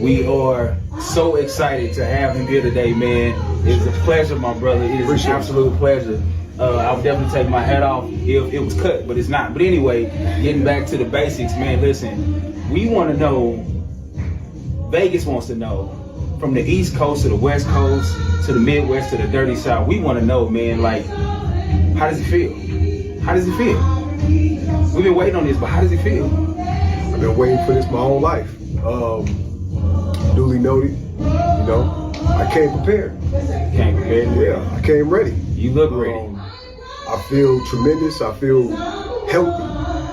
We are so excited to have him here today, man. It's a pleasure, my brother. It is an absolute pleasure. I would definitely take my hat off if it was cut, but it's not. But anyway, getting back to the basics, man, listen, we want to know, Vegas wants to know, from the East Coast to the West Coast to the Midwest to the Dirty South, we want to know, man, like, how does it feel? How does it feel? We've been waiting on this, but how does it feel? I've been waiting for this my whole life. Duly noted, you know, I came prepared. Came prepared? Yeah, I came ready. You look ready. I feel tremendous. I feel healthy.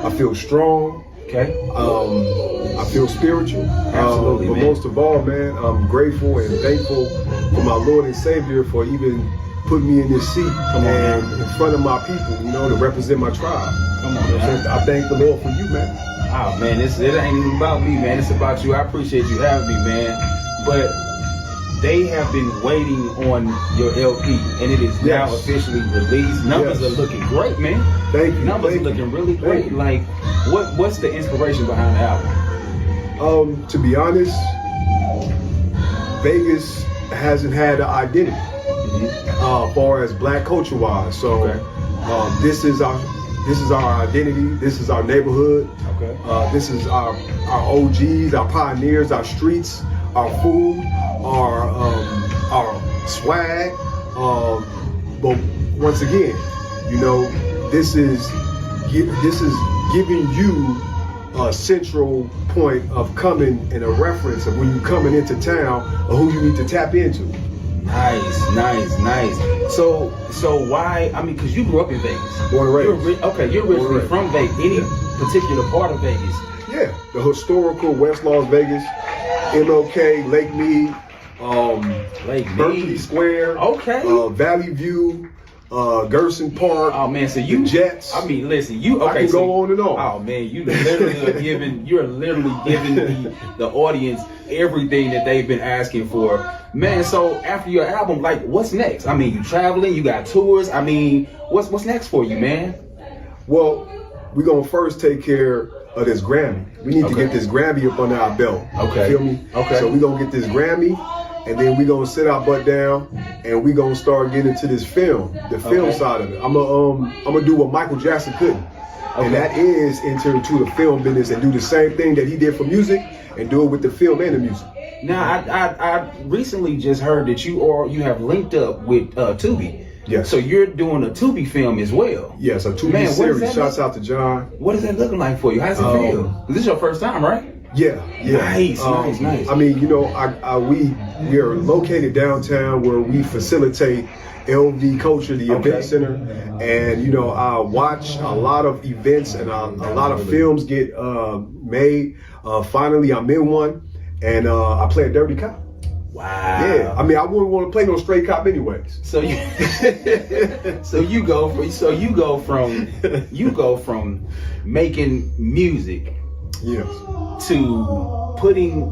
I feel strong. Okay. I feel spiritual. Absolutely, but man. most of all, man, I'm grateful and thankful for my Lord and Savior for even putting me in this seat and in front of my people, you know, to represent my tribe. Come on, man. I thank the Lord for you, man. Oh man, it ain't even about me, man. It's about you. I appreciate you having me, man. But they have been waiting on your LP, and it is now officially released. Numbers are looking great, man. Thank you. Numbers are looking really great. Like, what's the inspiration behind the album? To be honest, Vegas hasn't had an identity as far as black culture wise. So this is our identity. This is our neighborhood. Okay. This is our OGs, our pioneers, our streets, our food, our swag. But once again, you know, this is giving you a central point of coming and a reference of when you're coming into town or who you need to tap into. Nice. So why? I mean, because you grew up in Vegas. Born and raised. You're originally from Vegas. Any particular part of Vegas? Yeah, the historical West Las Vegas, MLK, Lake Mead, Berkeley Square, Valley View, Gerson Park. Oh man, so the Jets. I mean, listen, I can go on and on. Oh man, you're literally giving the audience everything that they've been asking for. Man, so after your album, like, what's next? I mean, you traveling, you got tours. I mean, what's next for you, man? Well, we're gonna first take care of this Grammy. We need to get this Grammy up under our belt. Okay. You feel me? Okay. So we're gonna get this Grammy, and then we're gonna sit our butt down and we're gonna start getting into this film side of it. I'm gonna do what Michael Jackson couldn't. And that is enter into the film business and do the same thing that he did for music and do it with the film and the music. Now, I recently just heard that you have linked up with Tubi. Yes. So you're doing a Tubi film as well. Yes, a Tubi series. Shouts out to John. What is that looking like for you? How's it feel? 'Cause this is your first time, right? Yeah. Nice. I mean, you know, we are located downtown where we facilitate LV Culture, the event center, and you know, I watch a lot of events and a lot of films get made. Finally, I'm in one, and I play a dirty cop. Wow. Yeah. I mean, I wouldn't want to play no straight cop anyways. So you go from making music, yes, to putting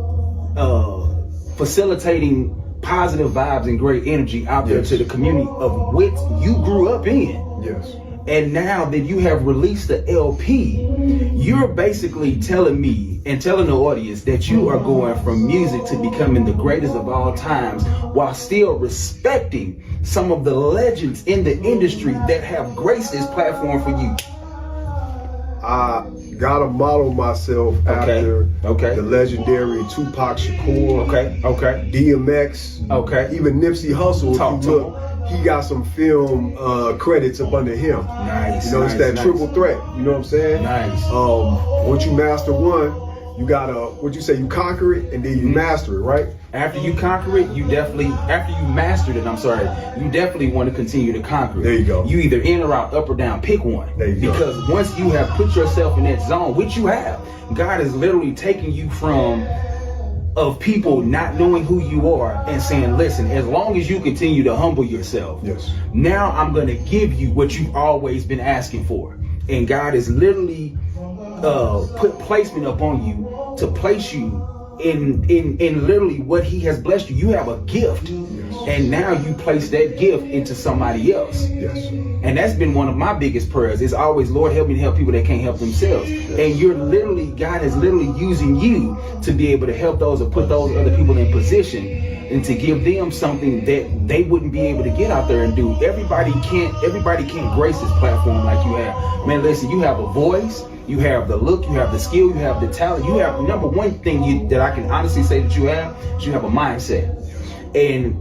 facilitating positive vibes and great energy out there to the community of which you grew up in. Yes. And now that you have released the LP, you're basically telling me and telling the audience that you are going from music to becoming the greatest of all times while still respecting some of the legends in the industry that have graced this platform for you. I gotta model myself after the legendary Tupac Shakur, DMX, even Nipsey Hussle. He got some film credits up under him. Nice. You know, it's that triple threat. You know what I'm saying? Nice. Once you master one, you gotta, you conquer it and then you master it, right? After you conquer it, you definitely want to continue to conquer it. There you go. You either in or out, up or down, pick one. There you go. Because once you have put yourself in that zone, which you have, God is literally taking you from of people not knowing who you are and saying, listen, as long as you continue to humble yourself, now I'm going to give you what you've always been asking for. And God is literally put placement upon you to place you in literally what he has blessed you. You have a gift. And now you place that gift into somebody else. Yes. And that's been one of my biggest prayers. It's always, Lord, help me to help people that can't help themselves. And God is literally using you to be able to help those or put those other people in position and to give them something that they wouldn't be able to get out there and do. Everybody can't grace this platform like you have. Man, listen, you have a voice, you have the look, you have the skill, you have the talent. You have, number one thing that I can honestly say that you have is you have a mindset. And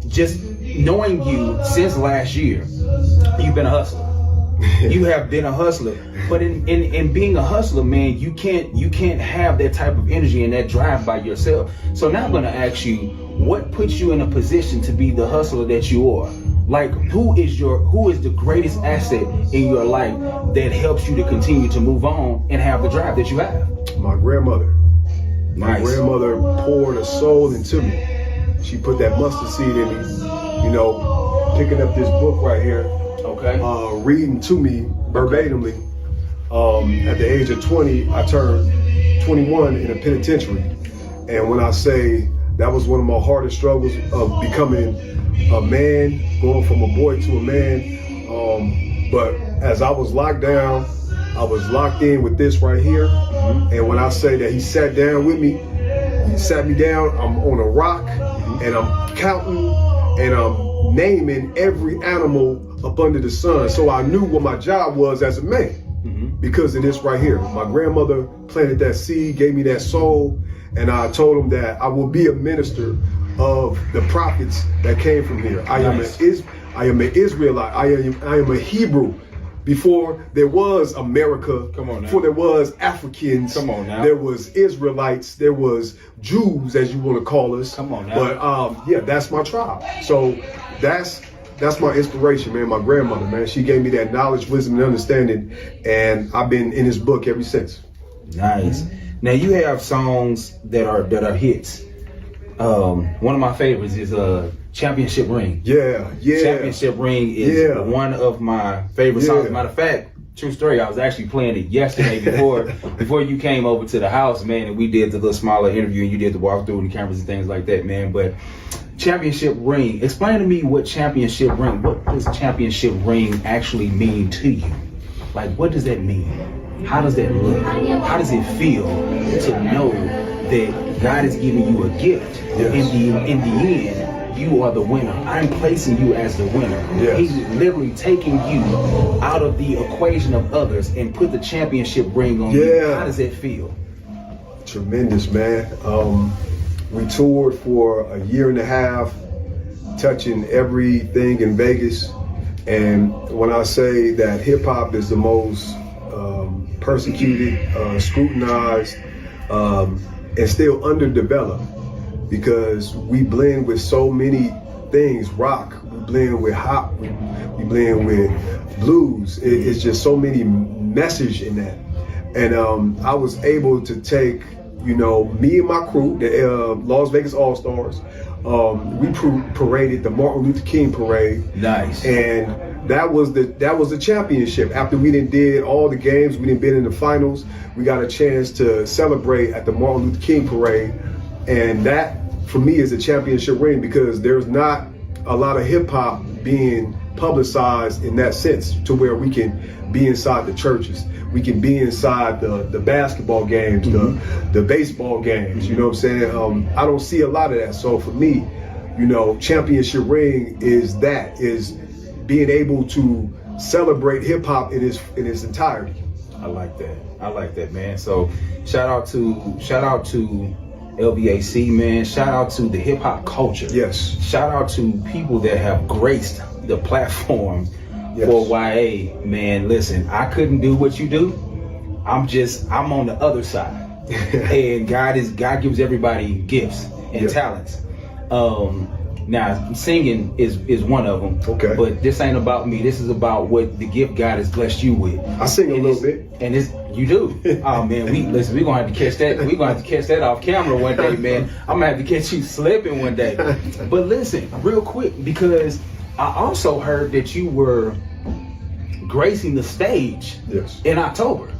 just knowing you since last year, you've been a hustler. You have been a hustler. But in being a hustler, man, you can't have that type of energy and that drive by yourself. So now I'm gonna ask you, what puts you in a position to be the hustler that you are? Like, who is the greatest asset in your life that helps you to continue to move on and have the drive that you have? My grandmother. My Nice. grandmother poured her soul into me. She put that mustard seed in me. You know, picking up this book right here, Okay. reading to me verbatimly. At the age of 20, I turned 21 in a penitentiary. And when I say that was one of my hardest struggles of becoming a man, going from a boy to a man. But as I was locked down, I was locked in with this right here. And when I say that he sat down with me, he sat me down, I'm on a rock and I'm counting and I'm naming every animal up under the sun. So I knew what my job was as a man because of this right here. My grandmother planted that seed, gave me that soul, and I told him that I will be a minister of the prophets that came from here. I am an Israelite. I am a Hebrew. Before there was America, Come on now. before there was Africans, Come on now. there was Israelites, there was Jews, as you want to call us. Come on now. But yeah, that's my tribe. So that's my inspiration, man. My grandmother, man, she gave me that knowledge, wisdom, and understanding, and I've been in this book ever since. Nice. Now you have songs that are hits. One of my favorites is Championship Ring. Yeah. Championship Ring is one of my favorite songs. Yeah. Matter of fact, true story, I was actually playing it yesterday before you came over to the house, man, and we did the little smaller interview and you did the walkthrough and cameras and things like that, man. But Championship Ring, explain to me what does Championship Ring actually mean to you? Like, what does that mean? How does that look? How does it feel to know that God is giving you a gift? Yes. In the end, you are the winner. I'm placing you as the winner. Yes. He's literally taking you out of the equation of others and put the championship ring on you. How does it feel? Tremendous, man. We toured for a year and a half, touching everything in Vegas. And when I say that hip hop is the most persecuted, scrutinized, and still underdeveloped, because we blend with so many things. Rock, we blend with hop, we blend with blues. It's just so many message in that. And I was able to take, me and my crew, the Las Vegas All-Stars, we paraded the Martin Luther King parade. Nice. And that was the championship. After we did all the games, we been in the finals, we got a chance to celebrate at the Martin Luther King parade. And that, for me, is a championship ring, because there's not a lot of hip hop being publicized in that sense, to where we can be inside the churches, we can be inside the basketball games, the baseball games. You know what I'm saying? I don't see a lot of that. So for me, championship ring is being able to celebrate hip hop in its entirety. I like that, man. So shout out to LVAC, man. Shout out to the hip hop culture. Yes. Shout out to people that have graced the platform for YA, man. Listen, I couldn't do what you do. I'm on the other side. And God gives everybody gifts and talents. Now, singing is one of them. Okay. But this ain't about me. This is about what the gift God has blessed you with. I sing a little bit. And you do. Oh man, we're gonna have to catch that. We're gonna have to catch that off camera one day, man. I'm gonna have to catch you slipping one day. But listen, real quick, because I also heard that you were gracing the stage in October.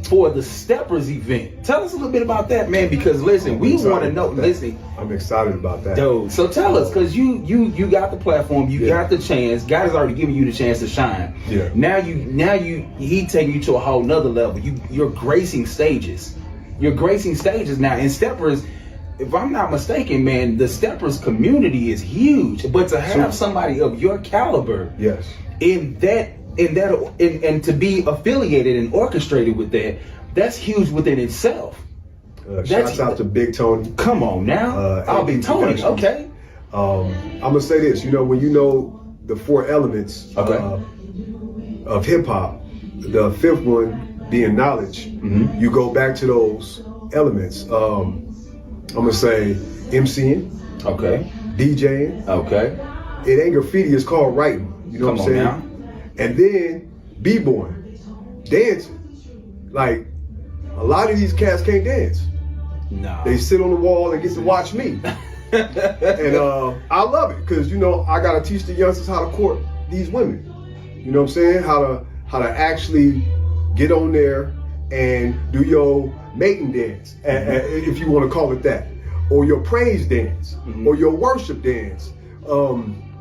for the Steppers event. Tell us a little bit about that, man, because listen, we want to know. Listen, I'm excited about that. Dude, so tell us, because you got the platform, you got the chance. God has already given you the chance to shine. Yeah. Now he taking you to a whole nother level. You're gracing stages. You're gracing stages now. And Steppers, if I'm not mistaken, man, the Steppers community is huge. But to have somebody of your caliber, yes, and to be affiliated and orchestrated with that, that's huge within itself. Shouts out to Big Tony. Come on now, I'll be Tony. Okay. I'm gonna say this. You know, when you know the 4 elements of hip hop, the 5th one being knowledge, you go back to those elements. I'm gonna say MCing, okay, DJing, okay. It ain't graffiti, it's called writing. You know what I'm saying? Now. And then b-boying, dancing. Like, a lot of these cats can't dance. No. They sit on the wall and get to watch me. And I love it, because, you know, I gotta teach the youngsters how to court these women. You know what I'm saying? How to actually get on there and do your mating dance, if you want to call it that, or your praise dance, or your worship dance.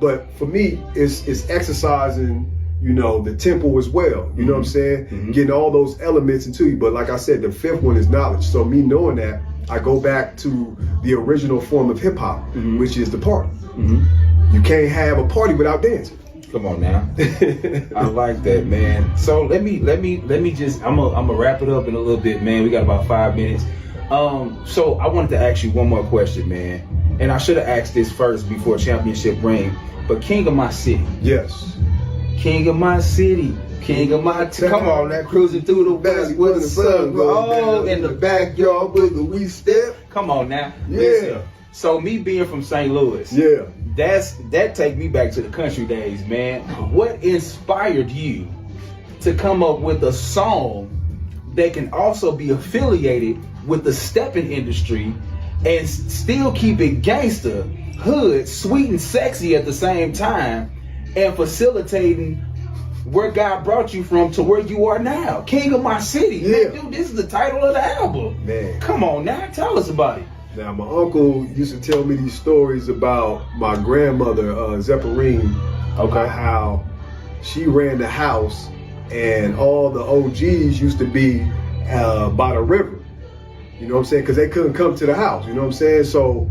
But for me, it's exercising, you know, the tempo as well. You know what I'm saying? Getting all those elements into you. But like I said, the 5th one is knowledge. So me knowing that, I go back to the original form of hip hop, which is the party. You can't have a party without dancing. Come on now. I like that, man. So let me just I'm gonna wrap it up in a little bit, man. We got about 5 minutes. So I wanted to ask you one more question, man. And I should have asked this first before championship ring. But King of my city. Yes. King of my city. King of my come on now, cruising through the valley where the sun goes down, in the backyard with the we step. Come on now. Yeah. Listen, so me being from St. Louis. Yeah. That take me back to the country days, man. What inspired you to come up with a song that can also be affiliated with the stepping industry and still keep it gangster, hood, sweet and sexy at the same time, and facilitating where God brought you from to where you are now? King of my city. Yeah. Man, dude, this is the title of the album. Man. Come on now, tell us about it. Now, my uncle used to tell me these stories about my grandmother, Zephyrine, how she ran the house and all the OGs used to be by the river. You know what I'm saying? Because they couldn't come to the house. You know what I'm saying? So,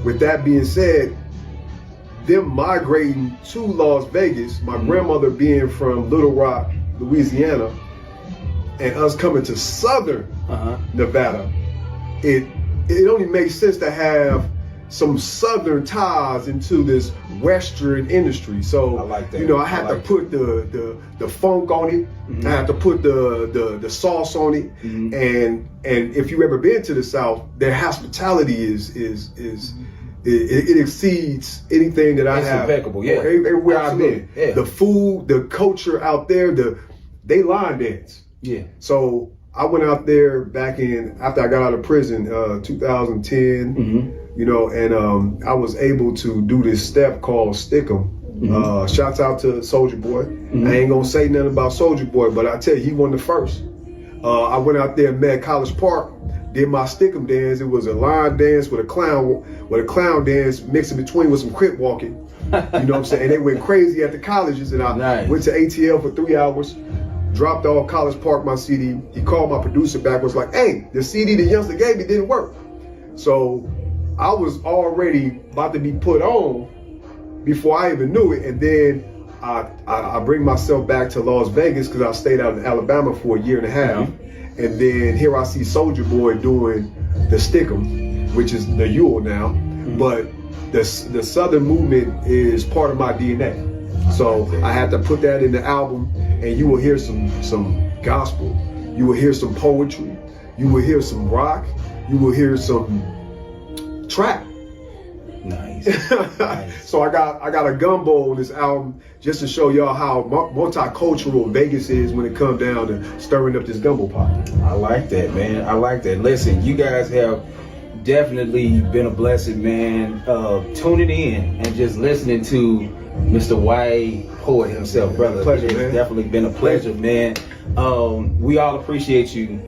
with that being said, them migrating to Las Vegas, my grandmother being from Little Rock, Louisiana, and us coming to Southern Nevada, it only makes sense to have some Southern ties into this Western industry. So I like that. You know, I had to put the funk on it. I had to put the sauce on it. And if you ever been to the South, their hospitality it exceeds anything that I have. Impeccable, yeah. Everywhere I've been. Yeah. The food, the culture out there, they line dance. Yeah. So I went out there back after I got out of prison, 2010, you know, and I was able to do this step called Stick'em. Shouts out to Soulja Boy. I ain't gonna say nothing about Soulja Boy, but I tell you, he won the first. I went out there and met College Park, did my Stick'em dance. It was a line dance with a clown dance mixed in between with some crip walking. You know what I'm saying? And they went crazy at the colleges, and I went to ATL for 3 hours. Dropped off College Park my CD. He called my producer back, was like, hey, the CD the youngster gave me didn't work. So I was already about to be put on before I even knew it. And then I bring myself back to Las Vegas because I stayed out in Alabama for 1.5 years. And then here I see Soulja Boy doing the Stick'em, which is the Yule now. But the Southern movement is part of my DNA. So I had to put that in the album, and you will hear some gospel, you will hear some poetry, you will hear some rock, you will hear some trap. Nice. So I got a gumbo on this album just to show y'all how multicultural Vegas is when it comes down to stirring up this gumbo pot. I like that, man. I like that. Listen, you guys have definitely been a blessing, man. Tuning in and just listening to Mr. Y.A Poet himself, brother. Pleasure, It's man. definitely been a pleasure, man. We all appreciate you.